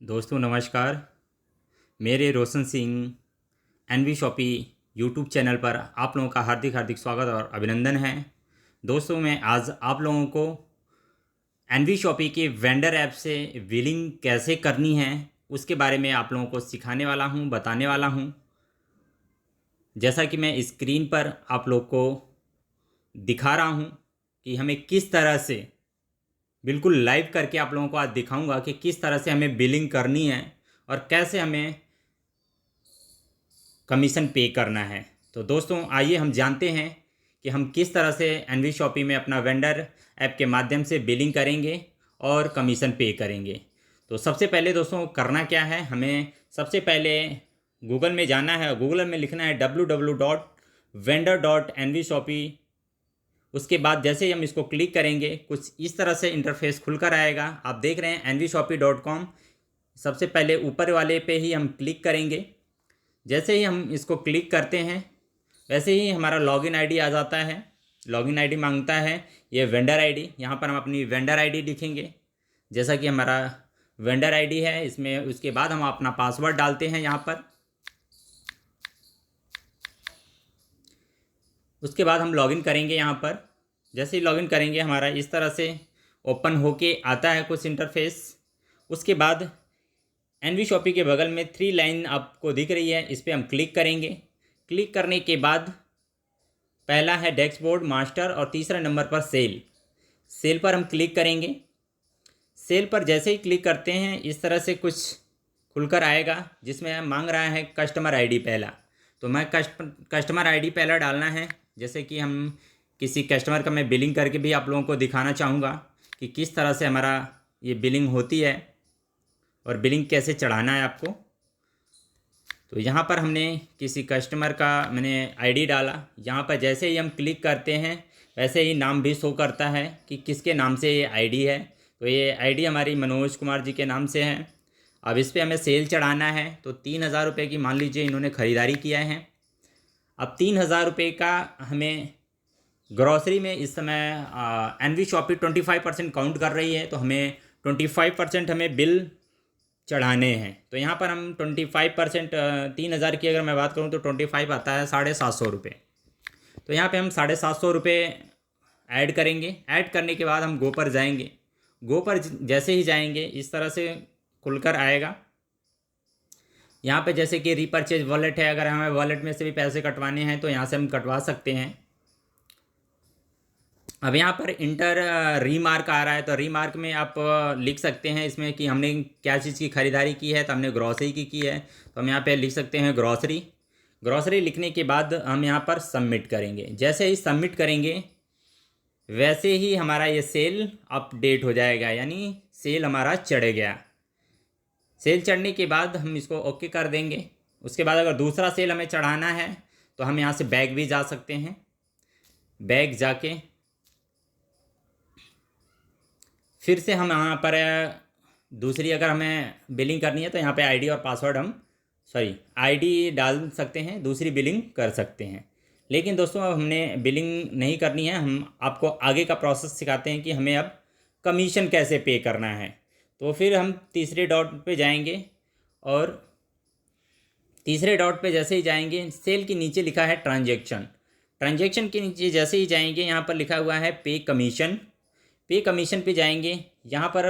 दोस्तों नमस्कार। मेरे Roshan Singh NV shoppy YouTube channel पर आप लोगों का हार्दिक हार्दिक स्वागत और अभिनंदन है। दोस्तों मैं आज आप लोगों को एनवी शॉपी के वेंडर ऐप से बिलिंग कैसे करनी है उसके बारे में आप लोगों को सिखाने वाला हूं, बताने वाला हूं। जैसा कि मैं स्क्रीन पर आप लोग को दिखा रहा हूं कि हमें किस तरह से बिल्कुल लाइव करके आप लोगों को आज दिखाऊंगा कि किस तरह से हमें बिलिंग करनी है और कैसे हमें कमीशन पे करना है। तो दोस्तों आइए हम जानते हैं कि हम किस तरह से एनवी शॉपी में अपना वेंडर ऐप के माध्यम से बिलिंग करेंगे और कमीशन पे करेंगे। तो सबसे पहले दोस्तों करना क्या है, हमें सबसे पहले गूगल में जाना है। गूगल में लिखना है www.vendor.nvshopee। उसके बाद जैसे ही हम इसको क्लिक करेंगे कुछ इस तरह से इंटरफेस खुलकर आएगा। आप देख रहे हैं nvshopee.com। सबसे पहले ऊपर वाले पे ही हम क्लिक करेंगे। जैसे ही हम इसको क्लिक करते हैं वैसे ही हमारा लॉगिन आईडी आ जाता है। लॉगिन आईडी मांगता है, ये वेंडर आईडी। यहाँ पर हम अपनी वेंडर आईडी लिखेंगे जैसा कि हमारा वेंडर आईडी है इसमें। उसके बाद हम अपना पासवर्ड डालते हैं यहाँ पर। उसके बाद हम लॉगिन करेंगे यहाँ पर। जैसे ही लॉगिन करेंगे हमारा इस तरह से ओपन होके आता है कुछ इंटरफेस। उसके बाद एनवी शॉपी के बगल में 3 लाइन आपको दिख रही है, इस पर हम क्लिक करेंगे। क्लिक करने के बाद पहला है डैशबोर्ड मास्टर और तीसरा नंबर पर सेल। सेल पर हम क्लिक करेंगे। सेल पर जैसे ही क्लिक करते हैं इस तरह से कुछ खुलकर आएगा जिसमें मांग रहा है कस्टमर आईडी पहला। तो मैं कस्टमर आईडी पहला डालना है। जैसे कि हम किसी कस्टमर का मैं बिलिंग करके भी आप लोगों को दिखाना चाहूँगा कि किस तरह से हमारा ये बिलिंग होती है और बिलिंग कैसे चढ़ाना है आपको। तो यहाँ पर हमने किसी कस्टमर का मैंने आईडी डाला। यहाँ पर जैसे ही हम क्लिक करते हैं वैसे ही नाम भी शो करता है कि किसके नाम से ये आईडी है। तो ये आईडी हमारी मनोज कुमार जी के नाम से है। अब इस पर हमें सेल चढ़ाना है। तो 3,000 रुपये की मान लीजिए इन्होंने ख़रीदारी किया है। अब 3,000 रुपये का हमें ग्रॉसरी में इस समय एनवी शॉपी 25% काउंट कर रही है। तो हमें 25% हमें बिल चढ़ाने हैं। तो यहाँ पर हम 25% 3,000 की अगर मैं बात करूँ तो 25 आता है 750 रुपये। तो यहाँ पे हम 750 रुपये ऐड करेंगे। ऐड करने के बाद हम गो पर जाएंगे। गो पर जैसे ही जाएंगे इस तरह से खुलकर आएगा। यहाँ पे जैसे कि रीपरचेज वॉलेट है, अगर हमें वॉलेट में से भी पैसे कटवाने हैं तो यहाँ से हम कटवा सकते हैं। अब यहाँ पर इंटर रीमार्क आ रहा है। तो रीमार्क में आप लिख सकते हैं इसमें कि हमने क्या चीज़ की ख़रीदारी की है। तो हमने ग्रॉसरी की है तो हम यहाँ पे लिख सकते हैं ग्रॉसरी। ग्रॉसरी लिखने के बाद हम यहाँ पर सबमिट करेंगे। जैसे ही सबमिट करेंगे वैसे ही हमारा ये सेल अपडेट हो जाएगा, यानी सेल हमारा चढ़ गया। सेल चढ़ने के बाद हम इसको ओके कर देंगे। उसके बाद अगर दूसरा सेल हमें चढ़ाना है तो हम यहाँ से बैक भी जा सकते हैं। बैक जाके फिर से हम यहाँ पर दूसरी अगर हमें बिलिंग करनी है तो यहाँ पे आईडी और पासवर्ड आईडी डाल सकते हैं, दूसरी बिलिंग कर सकते हैं। लेकिन दोस्तों अब हमने बिलिंग नहीं करनी है। हम आपको आगे का प्रोसेस सिखाते हैं कि हमें अब कमीशन कैसे पे करना है। तो फिर हम तीसरे डॉट पे जाएंगे और तीसरे डॉट पे जैसे ही जाएंगे सेल के नीचे लिखा है ट्रांजैक्शन। ट्रांजैक्शन के नीचे जैसे ही जाएंगे यहाँ पर लिखा हुआ है पे कमीशन। पे कमीशन पे जाएंगे। यहाँ पर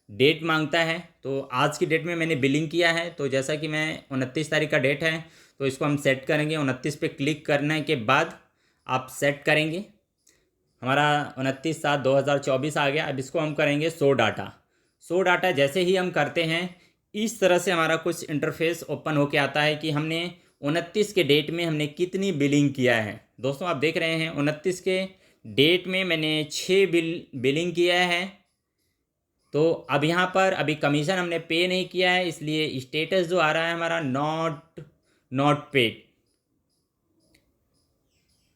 डेट मांगता है। तो आज की डेट में मैंने बिलिंग किया है। तो जैसा कि मैं 29 तारीख का डेट है तो इसको हम सेट करेंगे। 29 पे क्लिक करने के बाद आप सेट करेंगे। हमारा 29/7/2024 आ गया। अब इसको हम करेंगे शो डाटा। शो डाटा जैसे ही हम करते हैं इस तरह से हमारा कुछ इंटरफेस ओपन होके आता है कि हमने 29 के डेट में हमने कितनी बिलिंग किया है। दोस्तों आप देख रहे हैं 29 के डेट में मैंने 6 बिलिंग किया है। तो अब यहाँ पर अभी कमीशन हमने पे नहीं किया है, इसलिए स्टेटस जो आ रहा है हमारा नॉट पेड।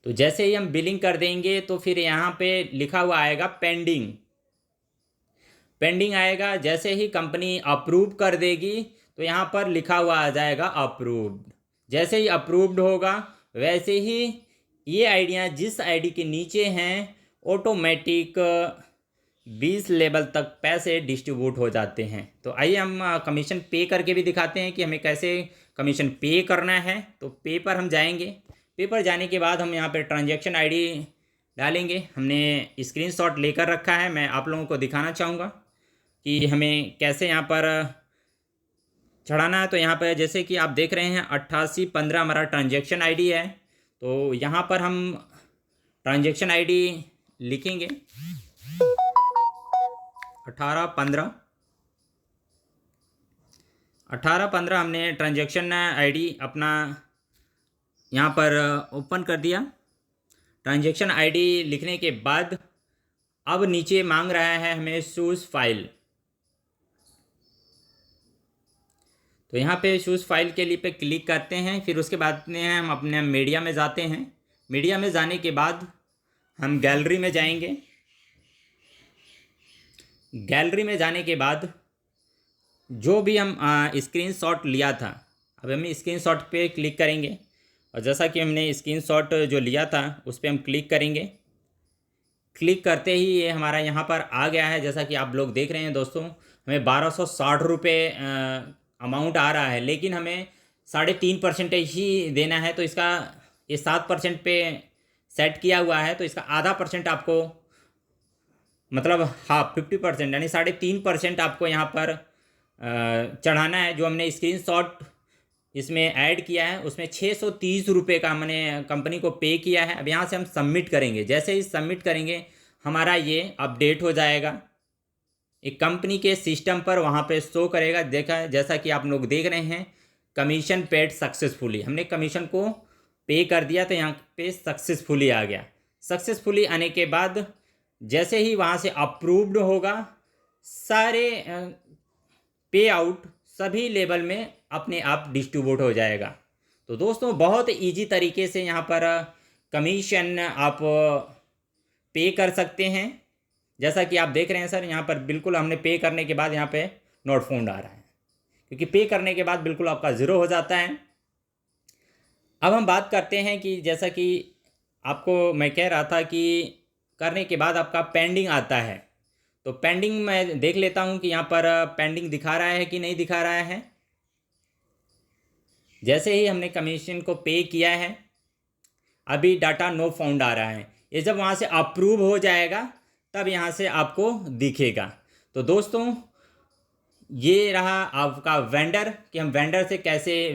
तो जैसे ही हम बिलिंग कर देंगे तो फिर यहाँ पे लिखा हुआ आएगा पेंडिंग। पेंडिंग आएगा। जैसे ही कंपनी अप्रूव कर देगी तो यहाँ पर लिखा हुआ आ जाएगा अप्रूव्ड। जैसे ही अप्रूव्ड होगा वैसे ही ये आईडियाँ जिस आईडी के नीचे हैं ऑटोमेटिक 20 लेवल तक पैसे डिस्ट्रीब्यूट हो जाते हैं। तो आइए हम कमीशन पे करके भी दिखाते हैं कि हमें कैसे कमीशन पे करना है। तो पे पर हम जाएंगे। पे पर जाने के बाद हम यहाँ पे ट्रांजैक्शन आईडी डालेंगे। हमने स्क्रीनशॉट लेकर रखा है, मैं आप लोगों को दिखाना चाहूँगा कि हमें कैसे यहाँ पर चढ़ाना है। तो यहाँ पर जैसे कि आप देख रहे हैं 8815 हमारा ट्रांजैक्शन आईडी है। तो यहाँ पर हम ट्रांजैक्शन आईडी लिखेंगे 1815 हमने ट्रांजैक्शन आईडी अपना यहाँ पर ओपन कर दिया। ट्रांजैक्शन आईडी लिखने के बाद अब नीचे मांग रहा है हमें चूज़ फाइल। तो यहाँ पे चूज़ फाइल के लिए पे क्लिक करते हैं। फिर उसके बाद में हम अपने मीडिया में जाते हैं। मीडिया में जाने के बाद हम गैलरी में जाएंगे। गैलरी में जाने के बाद जो भी हम स्क्रीनशॉट लिया था, अब हम स्क्रीनशॉट पे क्लिक करेंगे और जैसा कि हमने स्क्रीनशॉट जो लिया था उस पर हम क्लिक करेंगे। क्लिक करते ही ये हमारा यहाँ पर आ गया है। जैसा कि आप लोग देख रहे हैं दोस्तों, हमें 1260 रुपये अमाउंट आ रहा है, लेकिन हमें 3.5% ही देना है। तो इसका ये 7% पे सेट किया हुआ है, तो इसका आधा % आपको, मतलब हाफ 50% यानी 3.5% आपको यहाँ पर चढ़ाना है। जो हमने स्क्रीनशॉट इसमें ऐड किया है उसमें 630 रुपये का हमने कंपनी को पे किया है। अब यहाँ से हम सबमिट करेंगे। जैसे ही सबमिट करेंगे हमारा ये अपडेट हो जाएगा एक कंपनी के सिस्टम पर, वहाँ पे शो करेगा। देखा, जैसा कि आप लोग देख रहे हैं कमीशन पेड सक्सेसफुली, हमने कमीशन को पे कर दिया। तो यहाँ पे सक्सेसफुली आ गया। सक्सेसफुली आने के बाद जैसे ही वहाँ से अप्रूव्ड होगा, सारे पे आउट सभी लेवल में अपने आप डिस्ट्रीब्यूट हो जाएगा। तो दोस्तों बहुत इजी तरीके से यहाँ पर कमीशन आप पे कर सकते हैं। जैसा कि आप देख रहे हैं सर, यहाँ पर बिल्कुल हमने पे करने के बाद यहाँ पे नॉट फाउंड आ रहा है, क्योंकि पे करने के बाद बिल्कुल आपका ज़ीरो हो जाता है। अब हम बात करते हैं कि जैसा कि आपको मैं कह रहा था कि करने के बाद आपका पेंडिंग आता है। तो पेंडिंग मैं देख लेता हूँ कि यहाँ पर पेंडिंग दिखा रहा है कि नहीं दिखा रहा है। जैसे ही हमने कमीशन को पे किया है, अभी डाटा नो फाउंड आ रहा है। ये जब वहाँ से अप्रूव हो जाएगा तब यहाँ से आपको दिखेगा। तो दोस्तों ये रहा आपका वेंडर, कि हम वेंडर से कैसे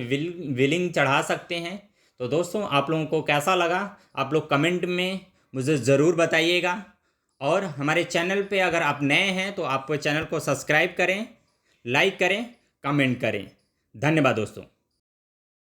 बिलिंग चढ़ा सकते हैं। तो दोस्तों आप लोगों को कैसा लगा आप लोग कमेंट में मुझे ज़रूर बताइएगा। और हमारे चैनल पे अगर आप नए हैं तो आप चैनल को सब्सक्राइब करें, लाइक करें, कमेंट करें। धन्यवाद दोस्तों।